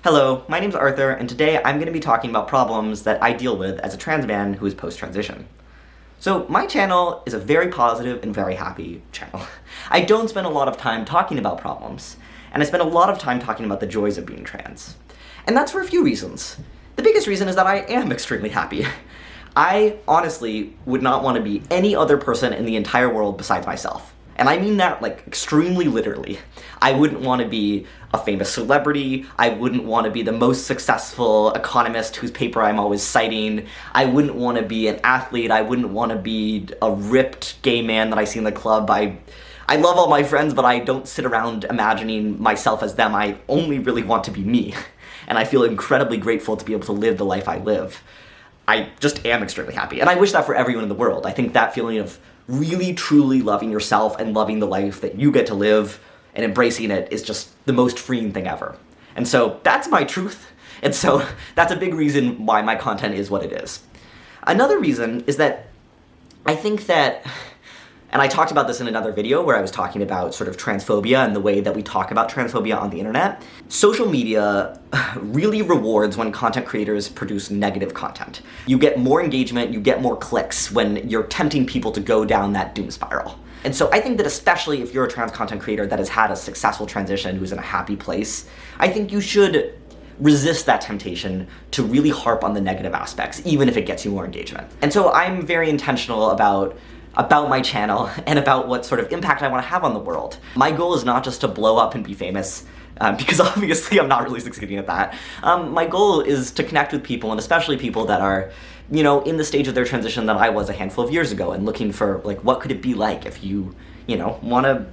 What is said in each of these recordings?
Hello, my name's Arthur, and today I'm going to be talking about problems that I deal with as a trans man who is post-transition. So my channel is a very positive and very happy channel. I don't spend a lot of time talking about problems, and I spend a lot of time talking about the joys of being trans. And that's for a few reasons. The biggest reason is that I am extremely happy. I honestly would not want to be any other person in the entire world besides myself. And I mean that, like, extremely literally. I wouldn't want to be a famous celebrity. I wouldn't want to be the most successful economist whose paper I'm always citing. I wouldn't want to be an athlete. I wouldn't want to be a ripped gay man that I see in the club. I love all my friends, but I don't sit around imagining myself as them. I only really want to be me. And I feel incredibly grateful to be able to live the life I live. I just am extremely happy. And I wish that for everyone in the world. I think that feeling of really truly loving yourself and loving the life that you get to live and embracing it is just the most freeing thing ever. And so that's my truth. And so that's a big reason why my content is what it is. Another reason is that I think that, and I talked about this in another video where I was talking about sort of transphobia and the way that we talk about transphobia on the internet. Social media really rewards when content creators produce negative content. You get more engagement, you get more clicks when you're tempting people to go down that doom spiral. And so I think that especially if you're a trans content creator that has had a successful transition, who's in a happy place, I think you should resist that temptation to really harp on the negative aspects, even if it gets you more engagement. And so I'm very intentional about my channel and about what sort of impact I want to have on the world. My goal is not just to blow up and be famous, because obviously I'm not really succeeding at that. My goal is to connect with people, and especially people that are, you know, in the stage of their transition that I was a handful of years ago, and looking for, like, what could it be like if you know, want to,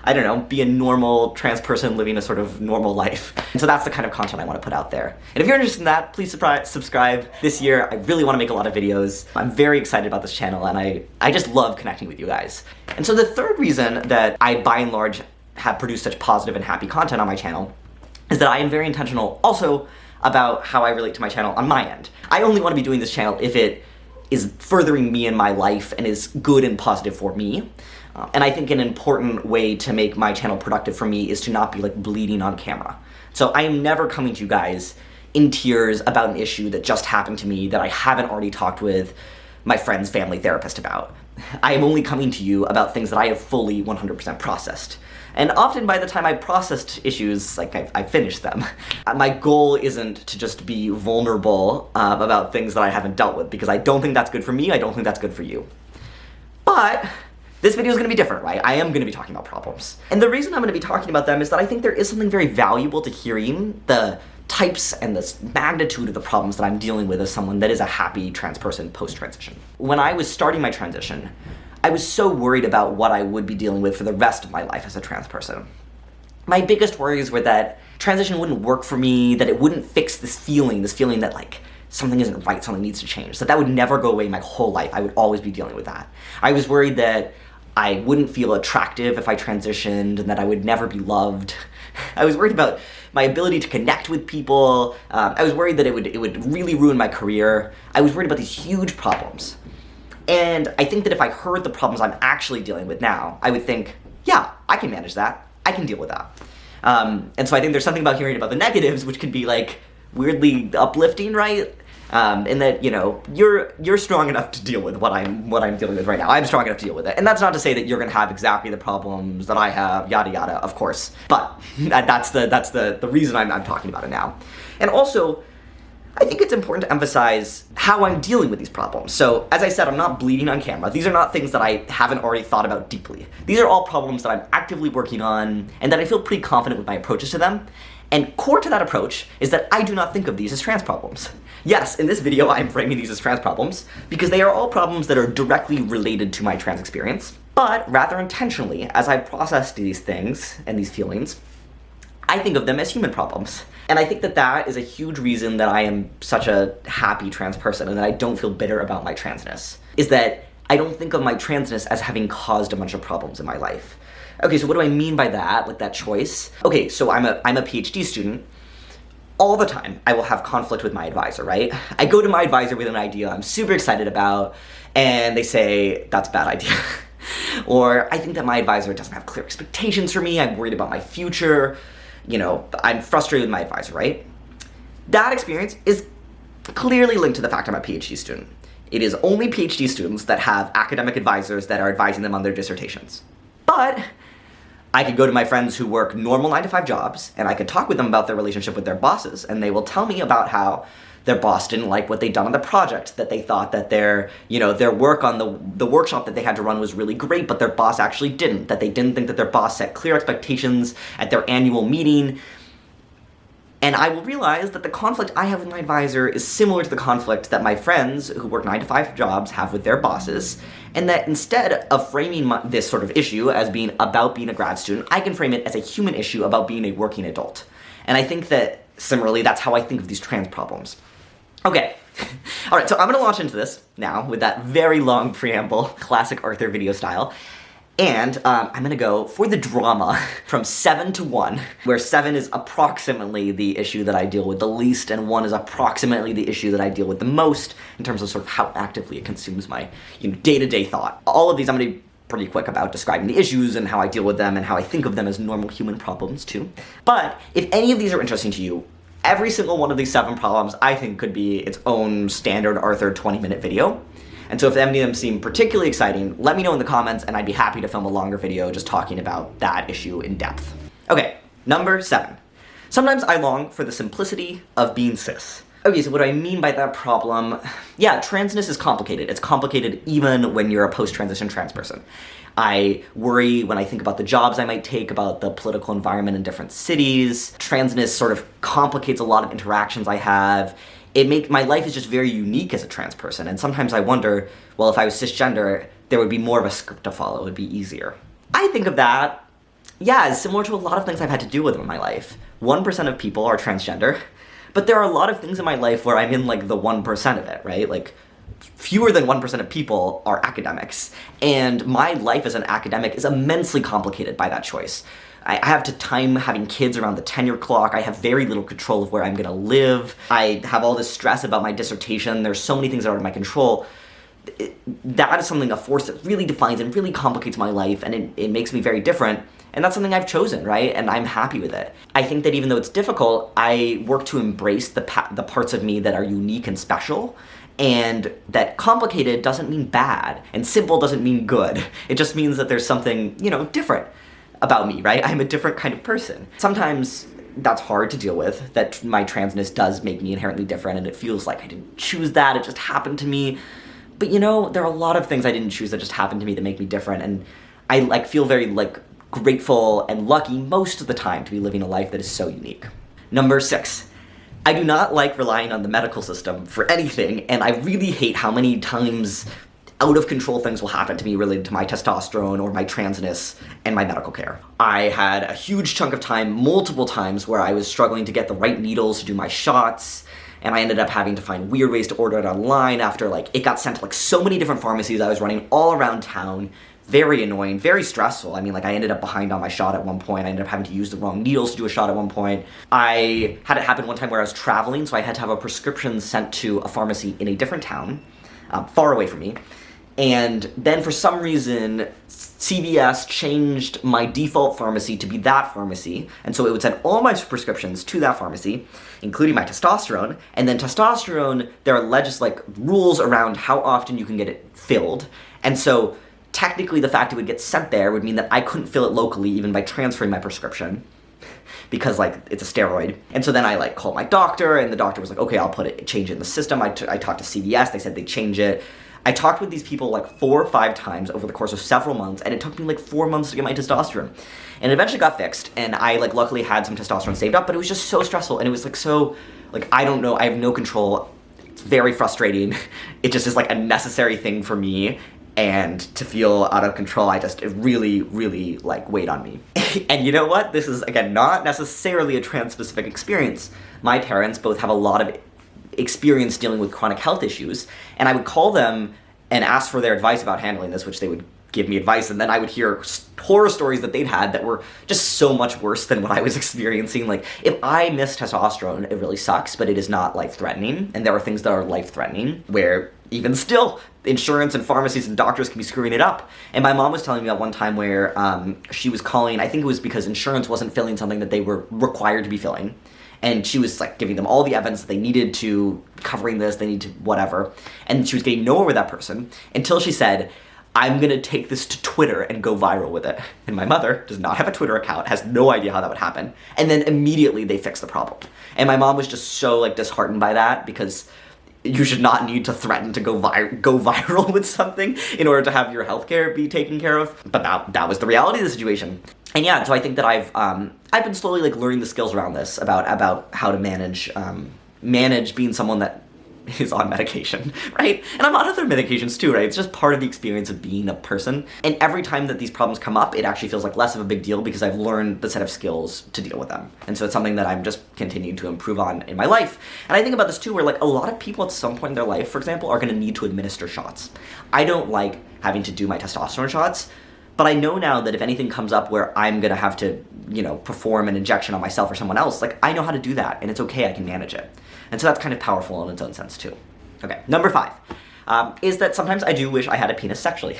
I don't know, be a normal trans person living a sort of normal life. And so that's the kind of content I want to put out there. And if you're interested in that, please subscribe. This year, I really want to make a lot of videos. I'm very excited about this channel, and I just love connecting with you guys. And so the third reason that I, by and large, have produced such positive and happy content on my channel is that I am very intentional also about how I relate to my channel on my end. I only want to be doing this channel if it is furthering me in my life and is good and positive for me. And I think an important way to make my channel productive for me is to not be, like, bleeding on camera. So I am never coming to you guys in tears about an issue that just happened to me that I haven't already talked with my friend's family therapist about. I am only coming to you about things that I have fully 100% processed. And often by the time I processed issues, like, I've finished them. My goal isn't to just be vulnerable about things that I haven't dealt with, because I don't think that's good for me, I don't think that's good for you. But this video is going to be different, right? I am going to be talking about problems. And the reason I'm going to be talking about them is that I think there is something very valuable to hearing the types and the magnitude of the problems that I'm dealing with as someone that is a happy trans person post-transition. When I was starting my transition, I was so worried about what I would be dealing with for the rest of my life as a trans person. My biggest worries were that transition wouldn't work for me, that it wouldn't fix this feeling that, like, something isn't right, something needs to change, that would never go away my whole life. I would always be dealing with that. I was worried that I wouldn't feel attractive if I transitioned, and that I would never be loved. I was worried about my ability to connect with people. I was worried that it would really ruin my career. I was worried about these huge problems. And I think that if I heard the problems I'm actually dealing with now, I would think, yeah, I can manage that. I can deal with that. And so I think there's something about hearing about the negatives which can be, like, weirdly uplifting, right? In that, you know, you're strong enough to deal with what I'm dealing with right now. I'm strong enough to deal with it. And that's not to say that you're gonna have exactly the problems that I have, yada yada, of course. But that's the reason I'm talking about it now. And also, I think it's important to emphasize how I'm dealing with these problems. So, as I said, I'm not bleeding on camera. These are not things that I haven't already thought about deeply. These are all problems that I'm actively working on, and that I feel pretty confident with my approaches to them. And core to that approach is that I do not think of these as trans problems. Yes, in this video I'm framing these as trans problems, because they are all problems that are directly related to my trans experience, but rather intentionally, as I process these things and these feelings, I think of them as human problems. And I think that that is a huge reason that I am such a happy trans person and that I don't feel bitter about my transness, is that I don't think of my transness as having caused a bunch of problems in my life. Okay, so what do I mean by that, like that choice? Okay, so I'm a PhD student. All the time, I will have conflict with my advisor, right? I go to my advisor with an idea I'm super excited about, and they say, that's a bad idea. Or I think that my advisor doesn't have clear expectations for me, I'm worried about my future, you know, I'm frustrated with my advisor, right? That experience is clearly linked to the fact I'm a PhD student. It is only PhD students that have academic advisors that are advising them on their dissertations. But I could go to my friends who work normal 9-to-5 jobs, and I could talk with them about their relationship with their bosses, and they will tell me about how their boss didn't like what they'd done on the project, that they thought that their work on the workshop that they had to run was really great, but their boss actually didn't, that they didn't think that their boss set clear expectations at their annual meeting. And I will realize that the conflict I have with my advisor is similar to the conflict that my friends who work 9-to-5 jobs have with their bosses, and that instead of framing this sort of issue as being about being a grad student, I can frame it as a human issue about being a working adult. And I think that, similarly, that's how I think of these trans problems. Okay, alright, so I'm gonna launch into this now with that very long preamble, classic Arthur video style. And I'm gonna go for the drama from 7 to 1, where 7 is approximately the issue that I deal with the least, and 1 is approximately the issue that I deal with the most in terms of sort of how actively it consumes my day-to-day thought. All of these I'm gonna be pretty quick about describing the issues and how I deal with them and how I think of them as normal human problems too. But if any of these are interesting to you, every single one of these 7 problems I think could be its own standard Arthur 20-minute video. And so if any of them seem particularly exciting, let me know in the comments and I'd be happy to film a longer video just talking about that issue in depth. Okay, number 7. Sometimes I long for the simplicity of being cis. Okay, so what do I mean by that problem? Yeah, transness is complicated. It's complicated even when you're a post-transition trans person. I worry when I think about the jobs I might take, about the political environment in different cities. Transness sort of complicates a lot of interactions I have. My life is just very unique as a trans person, and sometimes I wonder, well, if I was cisgender, there would be more of a script to follow, it would be easier. I think of that, yeah, as similar to a lot of things I've had to deal with in my life. 1% of people are transgender, but there are a lot of things in my life where I'm in like the 1% of it, right? Like, fewer than 1% of people are academics, and my life as an academic is immensely complicated by that choice. I have to time having kids around the tenure clock. I have very little control of where I'm gonna live. I have all this stress about my dissertation. There's so many things that are out of my control. That is something, a force that really defines and really complicates my life, and it makes me very different. And that's something I've chosen, right? And I'm happy with it. I think that even though it's difficult, I work to embrace the parts of me that are unique and special, and that complicated doesn't mean bad, and simple doesn't mean good. It just means that there's something, different about me, right? I'm a different kind of person. Sometimes that's hard to deal with, that my transness does make me inherently different, and it feels like I didn't choose that, it just happened to me. But there are a lot of things I didn't choose that just happened to me that make me different, and I feel very grateful and lucky most of the time to be living a life that is so unique. Number 6. I do not like relying on the medical system for anything, and I really hate how many times out of control things will happen to me related to my testosterone or my transness and my medical care. I had a huge chunk of time, multiple times, where I was struggling to get the right needles to do my shots, and I ended up having to find weird ways to order it online after it got sent to so many different pharmacies I was running all around town. Very annoying, very stressful. I ended up behind on my shot at one point. I ended up having to use the wrong needles to do a shot at one point. I had it happen one time where I was traveling, so I had to have a prescription sent to a pharmacy in a different town, far away from me. And then for some reason, CVS changed my default pharmacy to be that pharmacy, and so it would send all my prescriptions to that pharmacy, including my testosterone, and then testosterone, there are rules around how often you can get it filled, and so technically the fact it would get sent there would mean that I couldn't fill it locally even by transferring my prescription, because it's a steroid. And so then I called my doctor, and the doctor was like, okay, I'll change it in the system. I talked to CVS, they said they'd change it. I talked with these people 4 or 5 times over the course of several months, and it took me 4 months to get my testosterone. And it eventually got fixed, and I luckily had some testosterone saved up, but it was just so stressful, and it was I don't know, I have no control. It's very frustrating. It just is a necessary thing for me, and to feel out of control, it really, really weighed on me. And you know what? This is, again, not necessarily a trans-specific experience. My parents both have a lot of experience dealing with chronic health issues, and I would call them and ask for their advice about handling this, which they would give me advice, and then I would hear horror stories that they'd had that were just so much worse than what I was experiencing. If I miss testosterone, it really sucks, but it is not life-threatening, and there are things that are life-threatening where even still, insurance and pharmacies and doctors can be screwing it up. And my mom was telling me about one time where she was calling, I think it was because insurance wasn't filling something that they were required to be filling, And she was like giving them all the evidence that they needed to, covering this, they need to whatever. And she was getting nowhere with that person until she said, I'm gonna take this to Twitter and go viral with it. And my mother does not have a Twitter account, has no idea how that would happen. And then immediately they fixed the problem. And my mom was just so like disheartened by that, because you should not need to threaten to go viral with something in order to have your healthcare be taken care of. But that was the reality of the situation. And yeah, so I think that I've been slowly like learning the skills around this, about how to manage being someone that is on medication, right? And I'm on other medications too, right? It's just part of the experience of being a person. And every time that these problems come up, it actually feels like less of a big deal because I've learned the set of skills to deal with them. And so it's something that I'm just continuing to improve on in my life. And I think about this too, where like a lot of people at some point in their life, for example, are gonna need to administer shots. I don't like having to do my testosterone shots, but I know now that if anything comes up where I'm gonna have to, perform an injection on myself or someone else, like I know how to do that, and it's okay, I can manage it. And so that's kind of powerful in its own sense too. Okay, number 5 is that sometimes I do wish I had a penis sexually.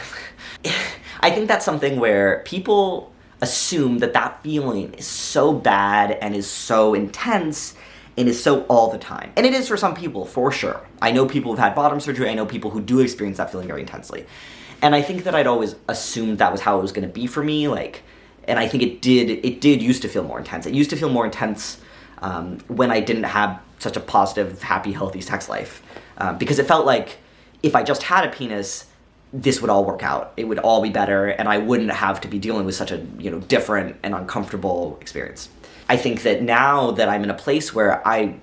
I think that's something where people assume that feeling is so bad and is so intense and is so all the time. And it is for some people, for sure. I know people who've had bottom surgery, I know people who do experience that feeling very intensely. And I think that I'd always assumed that was how it was gonna be for me, and I think it did used to feel more intense. It used to feel more intense when I didn't have such a positive, happy, healthy sex life. Because it felt like if I just had a penis, this would all work out. It would all be better, and I wouldn't have to be dealing with such a different and uncomfortable experience. I think that now that I'm in a place where I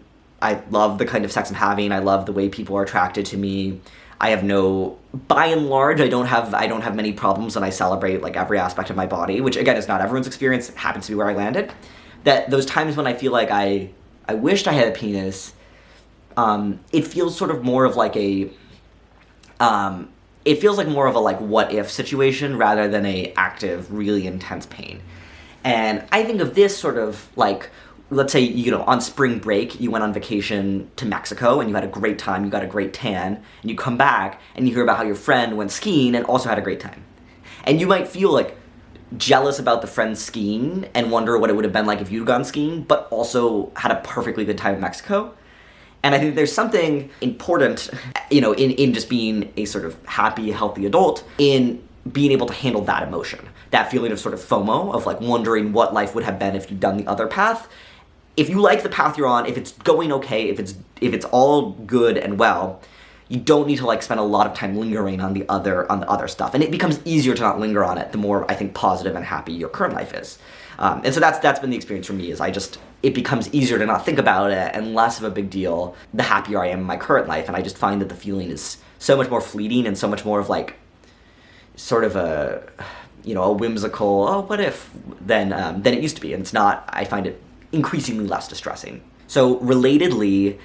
love the kind of sex I'm having, I love the way people are attracted to me, by and large, I don't have many problems, and I celebrate like every aspect of my body, which again is not everyone's experience, it happens to be where I landed. That those times when I feel like I wished I had a penis, it feels sort of more of like what if situation rather than a active, really intense pain. And I think of this sort of like, let's say, on spring break, you went on vacation to Mexico and you had a great time, you got a great tan, and you come back and you hear about how your friend went skiing and also had a great time. And you might feel like jealous about the friend's skiing and wonder what it would have been like if you'd gone skiing, but also had a perfectly good time in Mexico. And I think there's something important, in just being a sort of happy, healthy adult, in being able to handle that emotion. That feeling of sort of FOMO, of like wondering what life would have been if you'd done the other path. If you like the path you're on, if it's going okay, if it's all good and well, you don't need to like spend a lot of time lingering on the other stuff. And it becomes easier to not linger on it the more, I think, positive and happy your current life is. And so that's been the experience for me, is it becomes easier to not think about it and less of a big deal the happier I am in my current life. And I just find that the feeling is so much more fleeting and so much more of like sort of a whimsical, oh, what if, than it used to be. And it's not, I find it increasingly less distressing. So relatedly,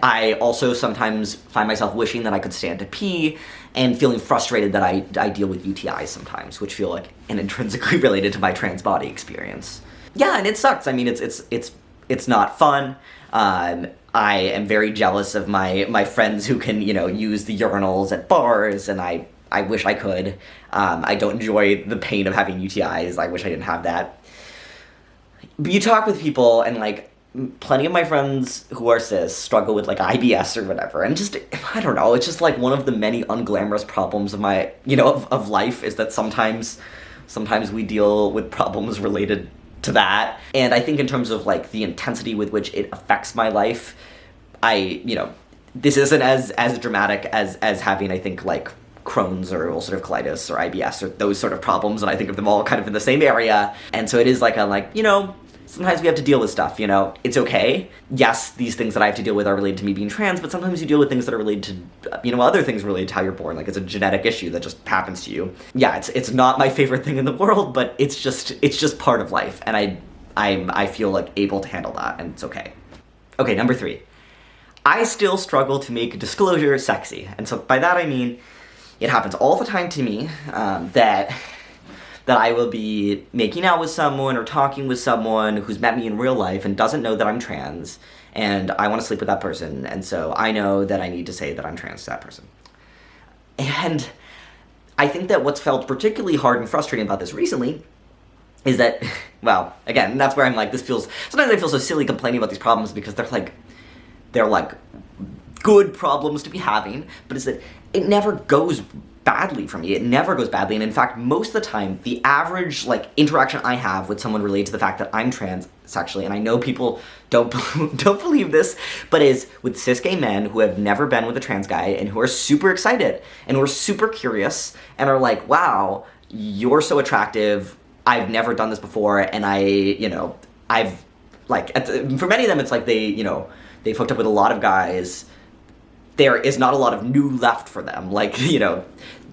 I also sometimes find myself wishing that I could stand to pee and feeling frustrated that I deal with UTIs sometimes, which feel like an intrinsically related to my trans body experience. Yeah, and it sucks. I mean, it's not fun. I am very jealous of my friends who can, use the urinals at bars, and I wish I could. I don't enjoy the pain of having UTIs. I wish I didn't have that. But you talk with people, and like, plenty of my friends who are cis struggle with like IBS or whatever, and just, I don't know, it's just like one of the many unglamorous problems of my, of life, is that sometimes we deal with problems related to that. And I think in terms of like the intensity with which it affects my life, this isn't as dramatic as having, I think, like Crohn's or ulcerative colitis or IBS or those sort of problems, and I think of them all kind of in the same area. And so it is like sometimes we have to deal with stuff, It's okay. Yes, these things that I have to deal with are related to me being trans, but sometimes you deal with things that are related to, other things related to how you're born. Like, it's a genetic issue that just happens to you. Yeah, it's not my favorite thing in the world, but it's just part of life, and I feel like able to handle that, and it's okay. Okay, number 3. I still struggle to make disclosure sexy. And so by that I mean, it happens all the time to me, that I will be making out with someone or talking with someone who's met me in real life and doesn't know that I'm trans, and I want to sleep with that person, and so I know that I need to say that I'm trans to that person. And I think that what's felt particularly hard and frustrating about this recently is that, well, again, that's where I'm like, sometimes I feel so silly complaining about these problems because they're like good problems to be having, but it's that it never goes badly for me. It never goes badly, and in fact, most of the time, the average like interaction I have with someone related to the fact that I'm trans sexually, and I know people don't believe this, but is with cis gay men who have never been with a trans guy and who are super excited and who are super curious and are like, wow, you're so attractive. I've never done this before, and I've like for many of them, it's like they've hooked up with a lot of guys. There is not a lot of new left for them,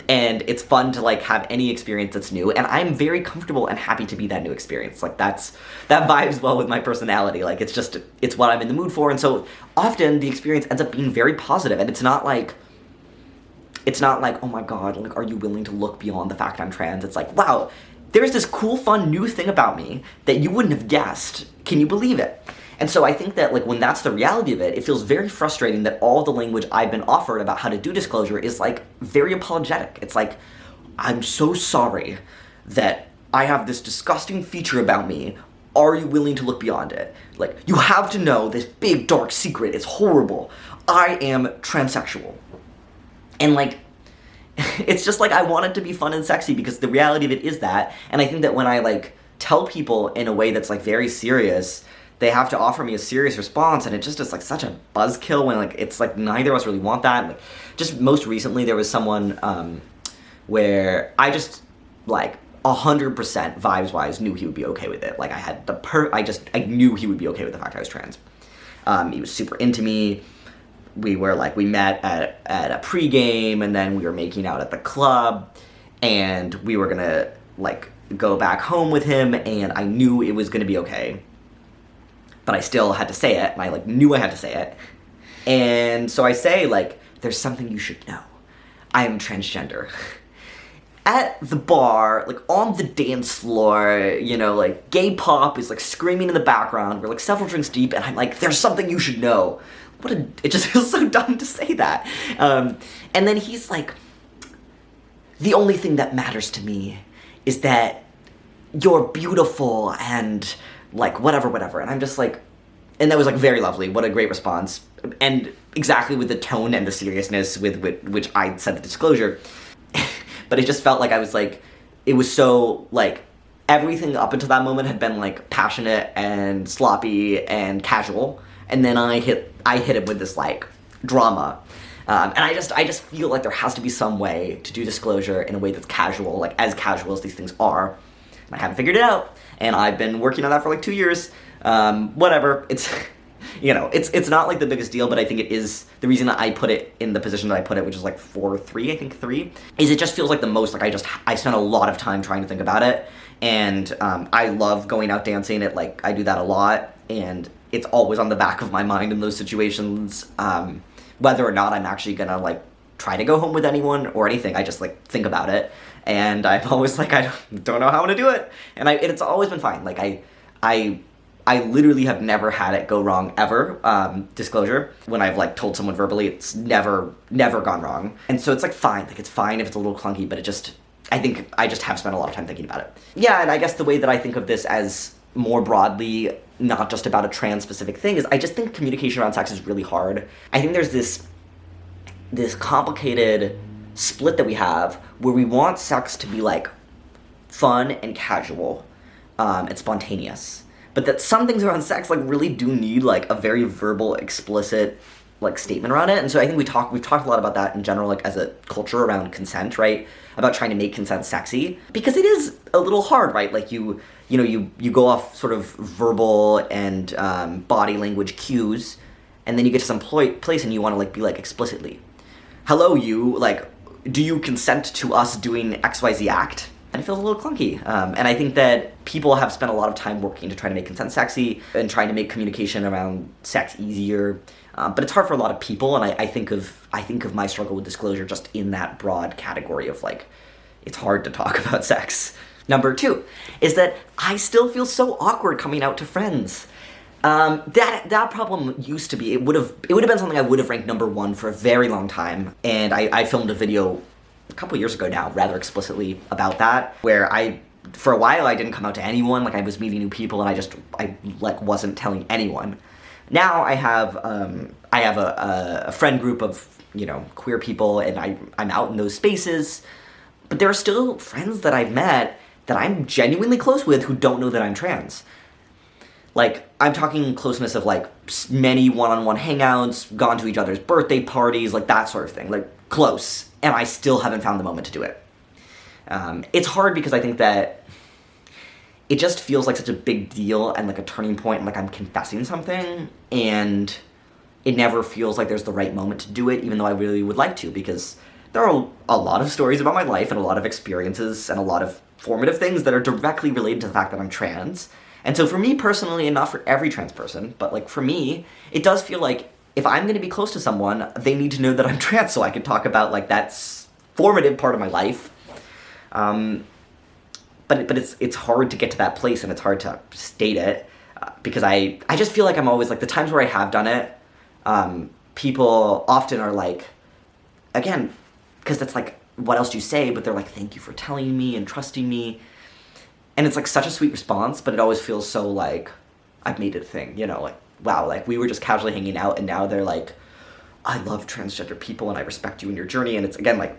and it's fun to like have any experience that's new, and I'm very comfortable and happy to be that new experience. Like that vibes well with my personality. Like it's what I'm in the mood for, and so often the experience ends up being very positive, and it's not like, oh my god, like, are you willing to look beyond the fact I'm trans? It's like, wow, there's this cool, fun, new thing about me that you wouldn't have guessed. Can you believe it? And so I think that like when that's the reality of it, it feels very frustrating that all the language I've been offered about how to do disclosure is like very apologetic. It's like, I'm so sorry that I have this disgusting feature about me. Are you willing to look beyond it? Like, you have to know this big dark secret. It's horrible. I am transsexual. And like, it's just like I want it to be fun and sexy because the reality of it is that. And I think that when I like tell people in a way that's like very serious, they have to offer me a serious response, and it just is like such a buzzkill when like it's like neither of us really want that. Like, just most recently there was someone where I just like 100% vibes wise knew he would be okay with it. Like I had I knew he would be okay with the fact I was trans. He was super into me. We met at a pregame, and then we were making out at the club, and we were gonna like go back home with him, and I knew it was gonna be okay. But I still had to say it, and I like knew I had to say it. And so I say like, there's something you should know. I am transgender. At the bar, like on the dance floor, like gay pop is like screaming in the background. We're like several drinks deep, and I'm like, there's something you should know. It just feels so dumb to say that. And then he's like, the only thing that matters to me is that you're beautiful and like whatever. And I'm just like, and that was like very lovely. What a great response. And exactly with the tone and the seriousness with which I said the disclosure. But it just felt like I was like, it was so like, everything up until that moment had been like passionate and sloppy and casual. And then I hit him with this like drama. And I just feel like there has to be some way to do disclosure in a way that's casual, like as casual as these things are. And I haven't figured it out. And I've been working on that for like 2 years. Whatever. It's, it's not like the biggest deal, but I think it is, the reason that I put it in the position that I put it, which is like 4-3, I think 3, is it just feels like the most, like I spent a lot of time trying to think about it. And I love going out dancing. I do that a lot. And it's always on the back of my mind in those situations. Whether or not I'm actually gonna like try to go home with anyone or anything, I just like think about it. And I'm always like, I don't know how I'm gonna do it. And it's always been fine. Like I literally have never had it go wrong ever. Disclosure. When I've like told someone verbally, it's never gone wrong. And so it's like fine. Like it's fine if it's a little clunky, but I think I just have spent a lot of time thinking about it. Yeah, and I guess the way that I think of this as more broadly, not just about a trans specific thing, is I just think communication around sex is really hard. I think there's this complicated split that we have where we want sex to be like fun and casual and spontaneous, but that some things around sex like really do need like a very verbal, explicit like statement around it. And so I think we've talked a lot about that in general, like as a culture around consent, right? About trying to make consent sexy, because it is a little hard, right? Like you go off sort of verbal and body language cues, and then you get to some place and you want to like be like explicitly, hello, you, like, do you consent to us doing XYZ act? And it feels a little clunky. And I think that people have spent a lot of time working to try to make consent sexy and trying to make communication around sex easier. But it's hard for a lot of people, and I think of my struggle with disclosure just in that broad category of like, it's hard to talk about sex. Number 2 is that I still feel so awkward coming out to friends. That problem used to be, it would have been something I would have ranked number 1 for a very long time. And I filmed a video a couple years ago now, rather explicitly about that, where I for a while I didn't come out to anyone, like I was meeting new people and I like wasn't telling anyone. Now I have a friend group of, you know, queer people, and I'm out in those spaces, but there are still friends that I've met that I'm genuinely close with who don't know that I'm trans. Like, I'm talking closeness of, like, many one-on-one hangouts, gone to each other's birthday parties, like, that sort of thing. Like, close. And I still haven't found the moment to do it. It's hard because I think that it just feels like such a big deal and, like, a turning point, and, like, I'm confessing something, and it never feels like there's the right moment to do it, even though I really would like to, because there are a lot of stories about my life and a lot of experiences and a lot of formative things that are directly related to the fact that I'm trans. And so for me personally, and not for every trans person, but like for me, it does feel like if I'm going to be close to someone, they need to know that I'm trans so I can talk about like that formative part of my life. But it's hard to get to that place, and it's hard to state it because I just feel like I'm always like, the times where I have done it, people often are like, again, because that's like, what else do you say? But they're like, thank you for telling me and trusting me. And it's like such a sweet response, but it always feels so like, I've made it a thing, you know, like, wow, like we were just casually hanging out and now they're like, I love transgender people and I respect you in your journey. And it's, again, like,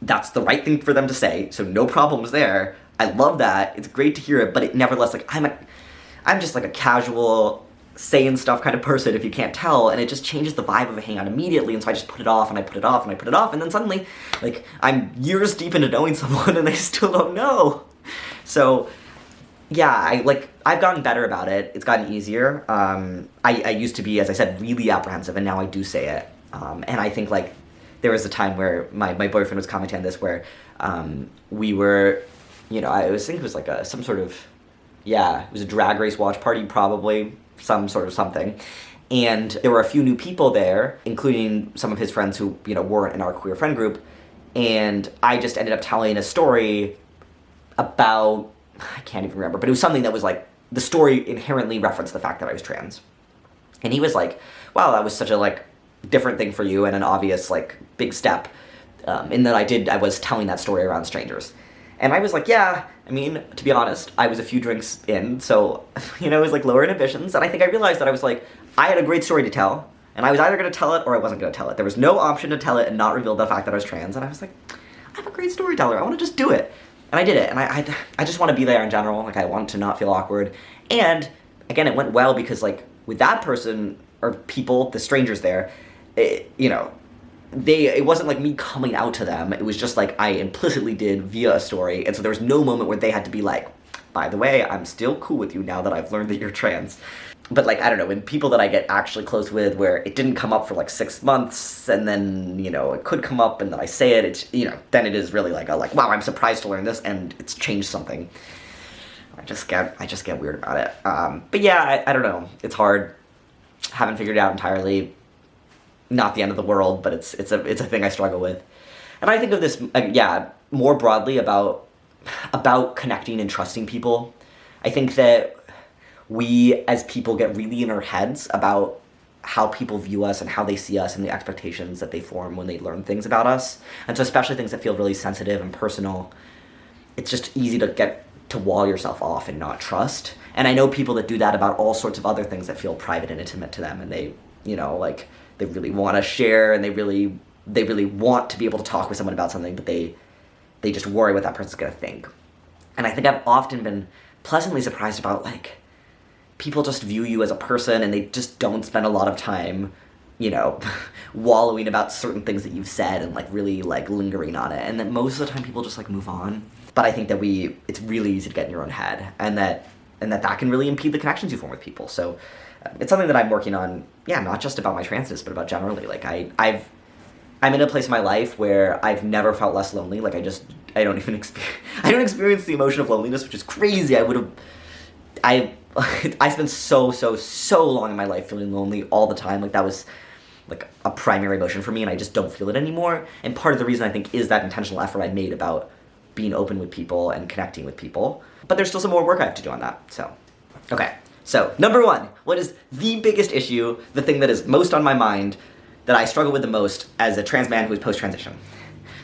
that's the right thing for them to say, so no problems there. I love that, it's great to hear it, but it nevertheless, like, I'm just like a casual, saying stuff kind of person, if you can't tell, and it just changes the vibe of a hangout immediately, and so I just put it off, and I put it off, and I put it off, and then suddenly, like, I'm years deep into knowing someone and they still don't know. So, yeah, I've gotten better about it. It's gotten easier. I used to be, as I said, really apprehensive, and now I do say it. And I think, like, there was a time where my boyfriend was commenting on this, where we were, you know, I think it was like some sort of, yeah, it was a drag race watch party, probably, some sort of something. And there were a few new people there, including some of his friends who, you know, weren't in our queer friend group. And I just ended up telling a story about, I can't even remember, but it was something that was like, the story inherently referenced the fact that I was trans. And he was like, wow, that was such a like different thing for you and an obvious like big step. And then I was telling that story around strangers. And I was like, yeah, I mean, to be honest, I was a few drinks in, so, you know, it was like lower inhibitions. And I think I realized that I was like, I had a great story to tell, and I was either going to tell it or I wasn't going to tell it. There was no option to tell it and not reveal the fact that I was trans. And I was like, I'm a great storyteller, I want to just do it. And I did it, and I just want to be there in general. Like, I want to not feel awkward. And, again, it went well because, like, with that person, or people, the strangers there, you know, it wasn't like me coming out to them. It was just like I implicitly did via a story. And so there was no moment where they had to be like, by the way, I'm still cool with you now that I've learned that you're trans. But, like, I don't know, when people that I get actually close with where it didn't come up for, like, 6 months, and then, you know, it could come up, and then I say it, it's, you know, then it is really like, wow, I'm surprised to learn this, and it's changed something. I just get weird about it. But yeah, I don't know. It's hard. Haven't figured it out entirely. Not the end of the world, but it's a thing I struggle with. And I think of this, more broadly about connecting and trusting people. I think that we as people get really in our heads about how people view us and how they see us and the expectations that they form when they learn things about us. And so especially things that feel really sensitive and personal, it's just easy to get to wall yourself off and not trust. And I know people that do that about all sorts of other things that feel private and intimate to them, and they, you know, like, they really want to share, and they really want to be able to talk with someone about something, but they just worry what that person's going to think. And I think I've often been pleasantly surprised about, like, people just view you as a person, and they just don't spend a lot of time, you know, wallowing about certain things that you've said and, like, really, like, lingering on it. And that most of the time people just, like, move on. But I think that it's really easy to get in your own head, and that can really impede the connections you form with people. So it's something that I'm working on, not just about my transness, but about generally. Like, I'm in a place in my life where I've never felt less lonely. Like, I don't experience the emotion of loneliness, which is crazy. I spent so long in my life feeling lonely all the time. Like, that was like a primary emotion for me, and I just don't feel it anymore. And part of the reason, I think, is that intentional effort I made about being open with people and connecting with people. But there's still some more work I have to do on that. So, okay. So, number one, what is the biggest issue, the thing that is most on my mind, that I struggle with the most as a trans man who is post-transition?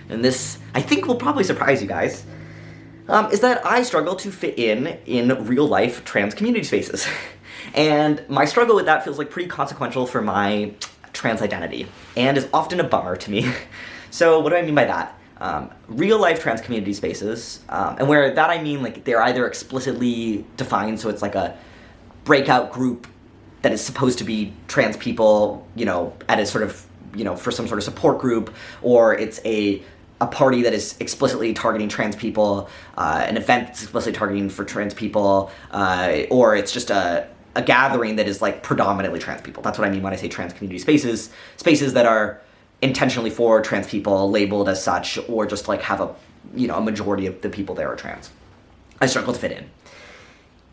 And this, I think, will probably surprise you guys. is that I struggle to fit in real-life trans community spaces. And my struggle with that feels like pretty consequential for my trans identity, and is often a bummer to me. So what do I mean by that? Real-life trans community spaces, and where that I mean like they're either explicitly defined, so it's like a breakout group that is supposed to be trans people, you know, at a sort of, you know, for some sort of support group, or it's a party that is explicitly targeting trans people, an event that's explicitly targeting for trans people, or it's just a gathering that is like predominantly trans people. That's what I mean when I say trans community spaces. Spaces that are intentionally for trans people, labeled as such, or just like have a, you know, a majority of the people there are trans. I struggle to fit in.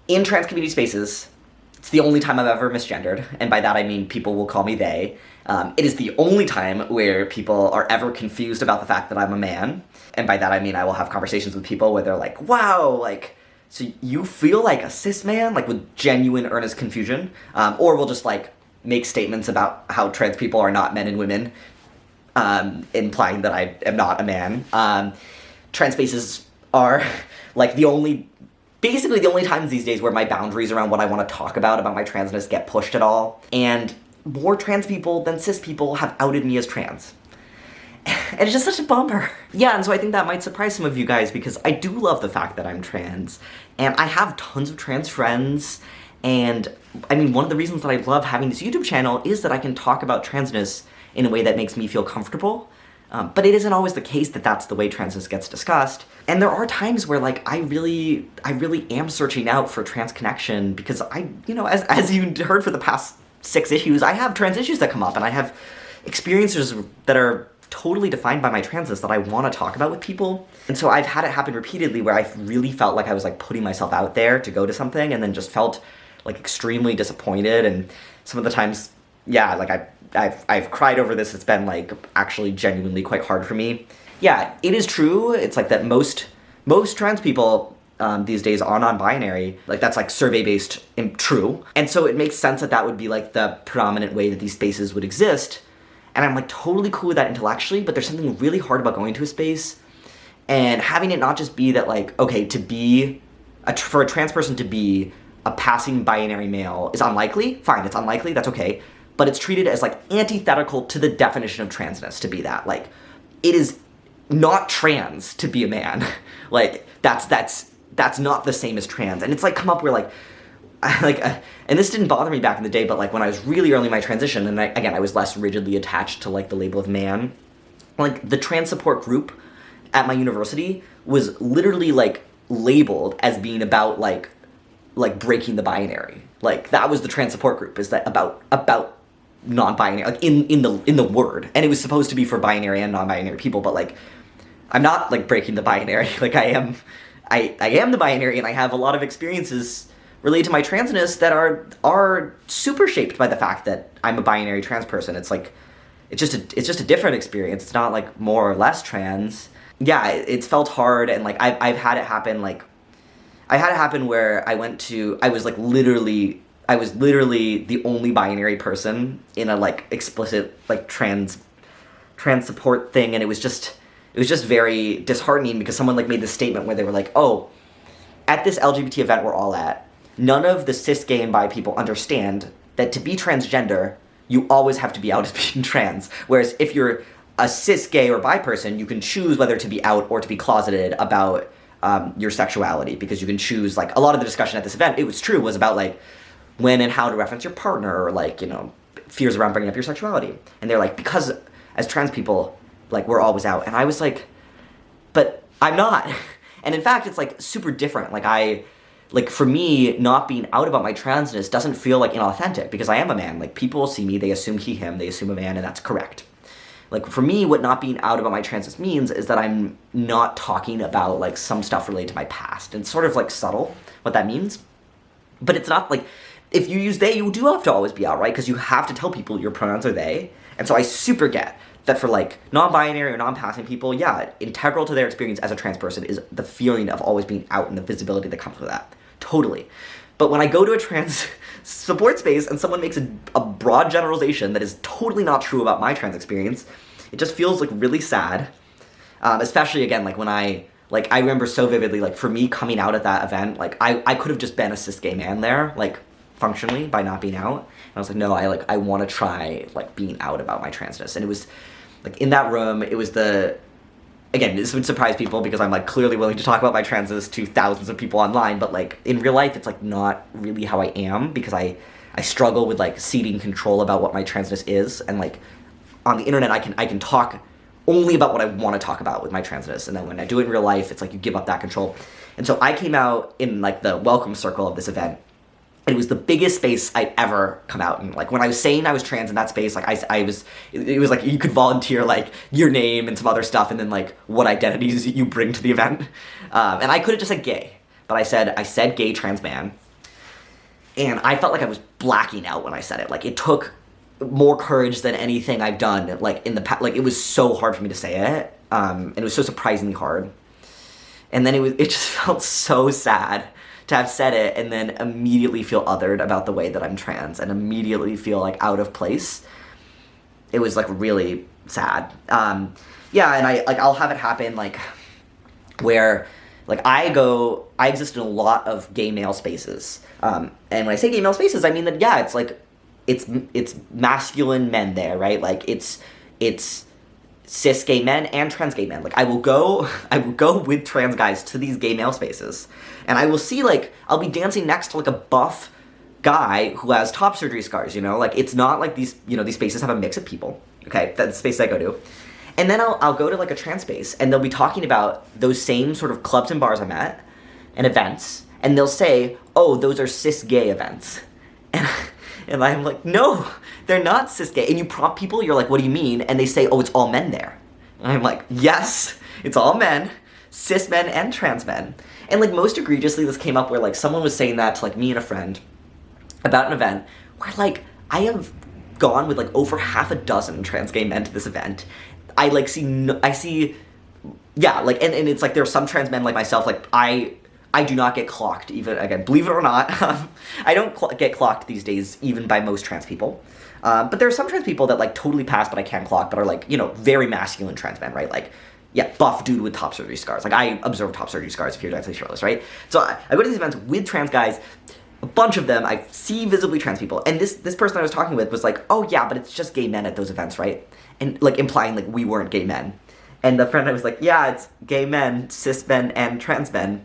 In trans community spaces, it's the only time I've ever misgendered, and by that I mean people will call me they. It is the only time where people are ever confused about the fact that I'm a man, and by that I mean I will have conversations with people where they're like, wow, like, so you feel like a cis man? Like with genuine, earnest confusion. Or we'll just like make statements about how trans people are not men and women, implying that I am not a man. Trans spaces are like basically the only times these days where my boundaries around what I want to talk about my transness get pushed at all. And more trans people than cis people have outed me as trans. And it's just such a bummer. Yeah, and so I think that might surprise some of you guys, because I do love the fact that I'm trans, and I have tons of trans friends, and I mean, one of the reasons that I love having this YouTube channel is that I can talk about transness in a way that makes me feel comfortable, but it isn't always the case that that's the way transness gets discussed. And there are times where like I really am searching out for trans connection, because I, you know, as you heard for the past 6 issues, I have trans issues that come up, and I have experiences that are totally defined by my transness that I want to talk about with people. And so I've had it happen repeatedly where I really felt like I was like putting myself out there to go to something, and then just felt like extremely disappointed. And some of the times, yeah, like I've cried over this. It's been like actually genuinely quite hard for me. Yeah, it is true. It's like that most trans people these days are non-binary. Like that's like survey-based and true. And so it makes sense that that would be like the predominant way that these spaces would exist. And I'm like totally cool with that intellectually, but there's something really hard about going to a space and having it not just be that like, okay, to be, for a trans person to be a passing binary male is unlikely. Fine, it's unlikely, that's okay. But it's treated as like antithetical to the definition of transness to be that. Like, it is not trans to be a man. Like, that's not the same as trans. And it's like come up where like, and this didn't bother me back in the day, but like when I was really early in my transition, and I was less rigidly attached to like the label of man, like the trans support group at my university was literally like labeled as being about like breaking the binary. Like that was the trans support group, is that about non-binary, like in the word. And it was supposed to be for binary and non-binary people, but like I'm not like breaking the binary. Like I am the binary, and I have a lot of experiences related to my transness that are super shaped by the fact that I'm a binary trans person. It's like, it's just a different experience. It's not like more or less trans. Yeah, it's felt hard, and like I've had it happen. Like I had it happen where I was literally the only binary person in a like explicit like trans support thing, and it was just very disheartening, because someone like made this statement where they were like, oh, at this LGBT event we're all at, none of the cis, gay, and bi people understand that to be transgender, you always have to be out as being trans. Whereas if you're a cis, gay, or bi person, you can choose whether to be out or to be closeted about your sexuality, because you can choose, like, a lot of the discussion at this event, it was true, was about, like, when and how to reference your partner, or, like, you know, fears around bringing up your sexuality. And they're like, because as trans people, like, we're always out. And I was like, but I'm not. And in fact, it's, like, super different. Like, for me, not being out about my transness doesn't feel, like, inauthentic, because I am a man. Like, people see me, they assume he, him, they assume a man, and that's correct. Like, for me, what not being out about my transness means is that I'm not talking about, like, some stuff related to my past. And it's sort of, like, subtle, what that means. But it's not, like, if you use they, you do have to always be out, right? Because you have to tell people your pronouns are they. And so I super get that for, like, non-binary or non-passing people, yeah, integral to their experience as a trans person is the feeling of always being out and the visibility that comes with that. Totally. But when I go to a trans support space and someone makes a broad generalization that is totally not true about my trans experience, it just feels, like, really sad. Especially, again, like, when I Like, I remember so vividly, like, for me coming out at that event, like, I could have just been a cis gay man there, like, functionally, by not being out. And I was like, no, I want to try, like, being out about my transness. And it was, like, in that room, it was again, this would surprise people because I'm, like, clearly willing to talk about my transness to thousands of people online, but, like, in real life, it's, like, not really how I am, because I struggle with, like, ceding control about what my transness is, and, like, on the internet, I can talk only about what I want to talk about with my transness, and then when I do it in real life, it's like you give up that control. And so I came out in, like, the welcome circle of this event, and it was the biggest space I'd ever come out in. Like, when I was saying I was trans in that space, like, it was like you could volunteer, like, your name and some other stuff, and then, like, what identities you bring to the event. And I could have just said gay, but I said gay trans man, and I felt like I was blacking out when I said it. Like, it took more courage than anything I've done, like, in the past. Like, it was so hard for me to say it, and it was so surprisingly hard. And then it just felt so sad to have said it and then immediately feel othered about the way that I'm trans, and immediately feel, like, out of place. It was, like, really sad. Yeah, and I'll have it happen, like, where, like, I exist in a lot of gay male spaces. And when I say gay male spaces, I mean that, yeah, it's, like, it's masculine men there, right? Like, it's cis gay men and trans gay men. Like, I will go with trans guys to these gay male spaces, and I will see, like, I'll be dancing next to, like, a buff guy who has top surgery scars, you know? Like, it's not like these spaces have a mix of people, okay? That's the space I go to. And then I'll go to, like, a trans space, and they'll be talking about those same sort of clubs and bars I'm at, and events, and they'll say, oh, those are cis gay events. And I'm like, no, they're not cis gay. And you prompt people, you're like, what do you mean? And they say, oh, it's all men there. And I'm like, yes, it's all men, cis men and trans men. And, like, most egregiously, this came up where, like, someone was saying that to, like, me and a friend about an event where, like, I have gone with, like, over half a dozen trans gay men to this event. I, like, yeah, like, and it's like there are some trans men like myself, like, I do not get clocked, even, again, believe it or not. I don't get clocked these days, even by most trans people. But there are some trans people that, like, totally pass, but I can clock, but are, like, very masculine trans men, right? Like, yeah, buff dude with top surgery scars. Like, I observe top surgery scars if you're densely shirtless, right? So I go to these events with trans guys, a bunch of them, I see visibly trans people, and this person I was talking with was like, oh yeah, but it's just gay men at those events, right? And, like, implying, like, we weren't gay men. And the friend I was like, yeah, it's gay men, cis men, and trans men.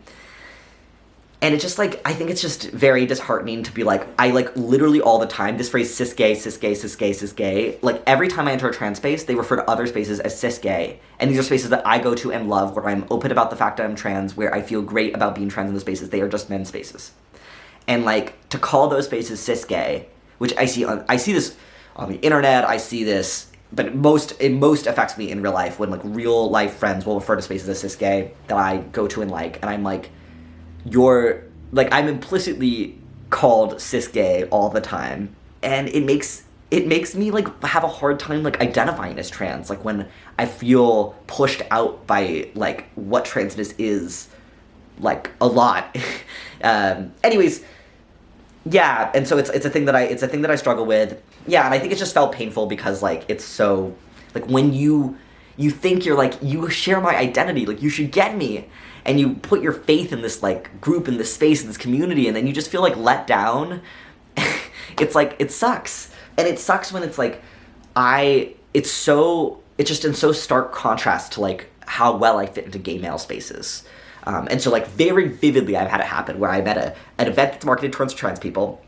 And it's just, like, I think it's just very disheartening to be like, I, like, literally all the time, this phrase cis gay, cis gay, cis gay, cis gay, like, every time I enter a trans space, they refer to other spaces as cis gay. And these are spaces that I go to and love, where I'm open about the fact that I'm trans, where I feel great about being trans in those spaces. They are just men's spaces. And, like, to call those spaces cis gay, which I see this on the internet, I see this, but it most affects me in real life when, like, real life friends will refer to spaces as cis gay that I go to and like, and I'm like, I'm implicitly called cis gay all the time, and it makes me, like, have a hard time, like, identifying as trans, like, when I feel pushed out by, like, what transness is, like, a lot. Anyways, yeah, and so it's a thing that I struggle with. Yeah, and I think it just felt painful because, like, it's so, like, when you think you're, like, you share my identity, like, you should get me, and you put your faith in this, like, group, in this space, in this community, and then you just feel, like, let down. It's, like, it sucks. And it sucks when it's, like, it's just in so stark contrast to, like, how well I fit into gay male spaces. And so, like, very vividly I've had it happen where I'm at an event that's marketed towards trans people,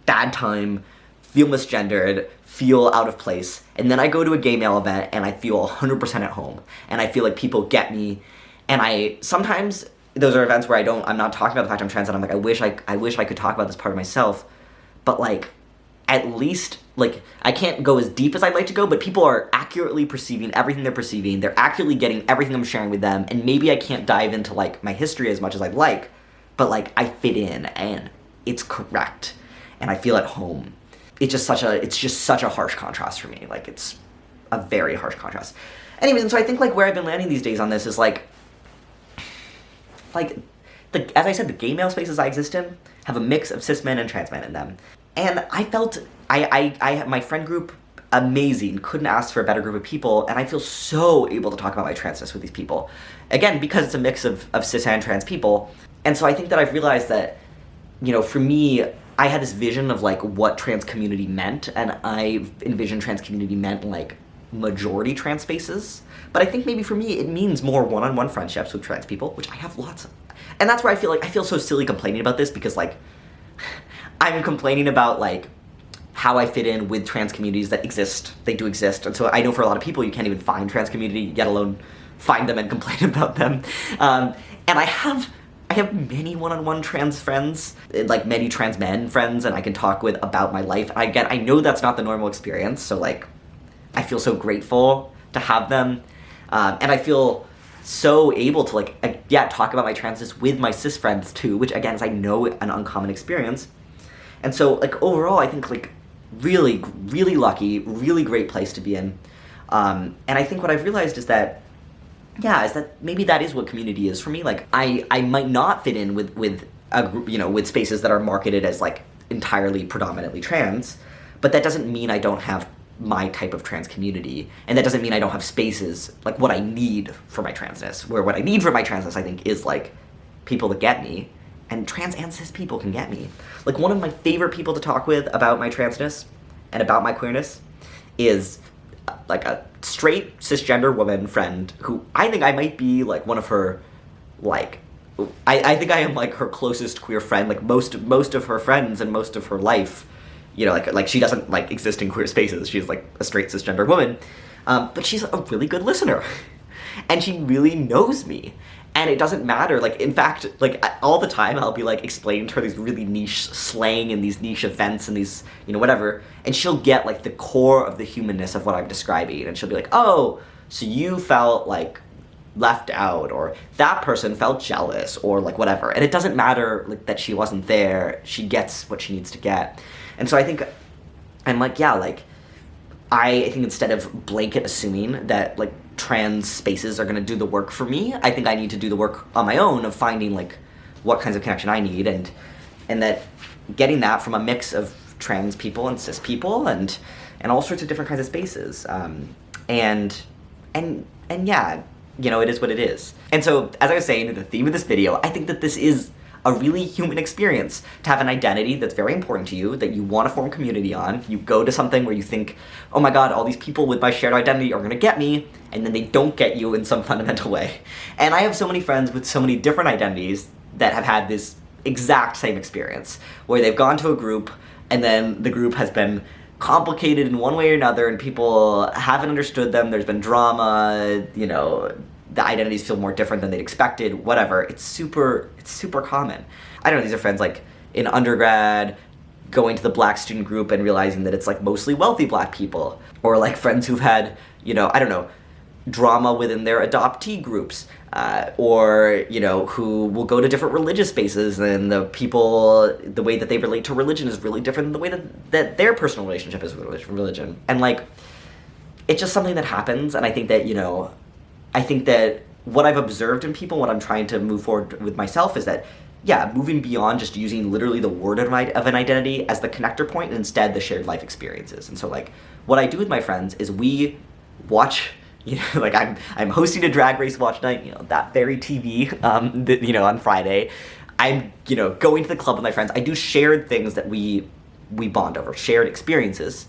bad time, feel misgendered, feel out of place, and then I go to a gay male event and I feel 100% at home, and I feel like people get me. And sometimes those are events where I'm not talking about the fact I'm trans, and I'm like, I wish I could talk about this part of myself, but, like, at least, like, I can't go as deep as I'd like to go, but people are accurately perceiving everything they're perceiving, they're accurately getting everything I'm sharing with them, and maybe I can't dive into, like, my history as much as I'd like, but, like, I fit in, and it's correct, and I feel at home. It's just such a harsh contrast for me, like, it's a very harsh contrast. Anyways, and so I think, like, where I've been landing these days on this is, like, as I said, the gay male spaces I exist in have a mix of cis men and trans men in them. And I felt, my friend group amazing, couldn't ask for a better group of people, and I feel so able to talk about my transness with these people. Again, because it's a mix of cis and trans people. And so I think that I've realized that, you know, for me, I had this vision of like what trans community meant, and I envisioned trans community meant like majority trans spaces. But I think maybe for me it means more one-on-one friendships with trans people, which I have lots of. And that's where I feel so silly complaining about this, because like I'm complaining about like how I fit in with trans communities that exist. They do exist. And so I know for a lot of people you can't even find trans community, let alone find them and complain about them. And I have many one-on-one trans friends, like many trans men friends, and I can talk with about my life. Again, I know that's not the normal experience, so like I feel so grateful to have them. And I feel so able to like, talk about my transness with my cis friends too, which again is, I know, an uncommon experience. And so like overall I think like really, really lucky, really great place to be in. And I think what I've realized is that, is that maybe that is what community is for me. Like I might not fit in with a group, you know, with spaces that are marketed as like entirely predominantly trans, but that doesn't mean I don't have my type of trans community, and that doesn't mean I don't have spaces like what I need for my transness, where what I need for my transness I think is like people that get me, and trans and cis people can get me. Like one of my favorite people to talk with about my transness and about my queerness is like a straight cisgender woman friend who I think I might be like one of her, like, I think I am like her closest queer friend. Like most of her friends and most of her life, you know, like she doesn't like exist in queer spaces. She's like a straight cisgender woman, but she's a really good listener, and she really knows me. And it doesn't matter, like, in fact, like, all the time I'll be, like, explaining to her these really niche slang and these niche events and these, you know, whatever, and she'll get, like, the core of the humanness of what I'm describing, and she'll be like, oh, so you felt, like, left out, or that person felt jealous, or, like, whatever. And it doesn't matter, like, that she wasn't there. She gets what she needs to get. And so I think, I'm like, yeah, like, I think instead of blanket assuming that, like, trans spaces are gonna do the work for me, I think I need to do the work on my own of finding, like, what kinds of connection I need, and that getting that from a mix of trans people and cis people and all sorts of different kinds of spaces. And yeah, you know, it is what it is. And so, as I was saying, the theme of this video, I think that this is a really human experience to have an identity that's very important to you, that you want to form community on. You go to something where you think, oh my god, all these people with my shared identity are gonna get me, and then they don't get you in some fundamental way. And I have so many friends with so many different identities that have had this exact same experience, where they've gone to a group, and then the group has been complicated in one way or another, and people haven't understood them, there's been drama, you know, the identities feel more different than they'd expected, whatever. It's super common. I don't know, these are friends like in undergrad, going to the black student group and realizing that it's like mostly wealthy black people, or like friends who've had, you know, I don't know, drama within their adoptee groups, or, you know, who will go to different religious spaces, and the people, the way that they relate to religion is really different than the way that their personal relationship is with religion. And like, it's just something that happens, and I think that, you know, I think that what I've observed in people, what I'm trying to move forward with myself, is that, yeah, moving beyond just using literally the word of an identity as the connector point, and instead the shared life experiences. And so, like, what I do with my friends is we watch, you know, like I'm hosting a Drag Race watch night, you know, that very TV, you know, on Friday. I'm, you know, going to the club with my friends. I do shared things that we bond over, shared experiences.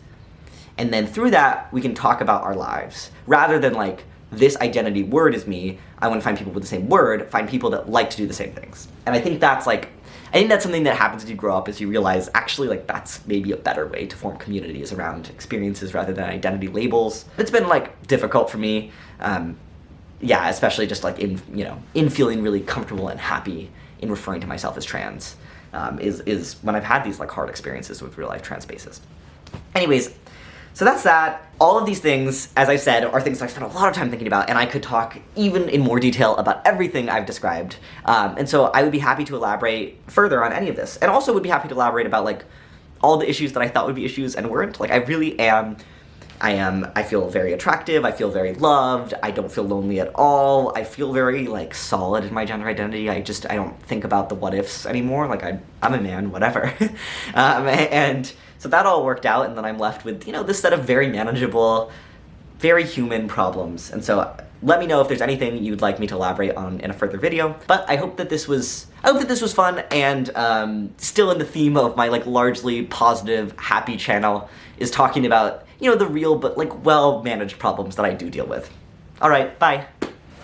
And then through that, we can talk about our lives, rather than like, this identity word is me. I want to find people with the same word, find people that like to do the same things. And I think that's something that happens as you grow up, as you realize, actually, like, that's maybe a better way to form communities around experiences rather than identity labels. It's been, like, difficult for me, yeah, especially just, like, in feeling really comfortable and happy in referring to myself as trans, is when I've had these, like, hard experiences with real-life trans spaces. Anyways, so that's that. All of these things, as I said, are things I've spent a lot of time thinking about, and I could talk even in more detail about everything I've described. And so I would be happy to elaborate further on any of this. And also would be happy to elaborate about, like, all the issues that I thought would be issues and weren't. Like, I really am, I feel very attractive, I feel very loved, I don't feel lonely at all, I feel very, like, solid in my gender identity. I don't think about the what ifs anymore. Like, I'm a man, whatever. And So that all worked out, and then I'm left with, you know, this set of very manageable, very human problems. And so let me know if there's anything you'd like me to elaborate on in a further video. But I hope that this was fun and still in the theme of my like largely positive, happy channel is talking about, you know, the real but like well-managed problems that I do deal with. All right, bye.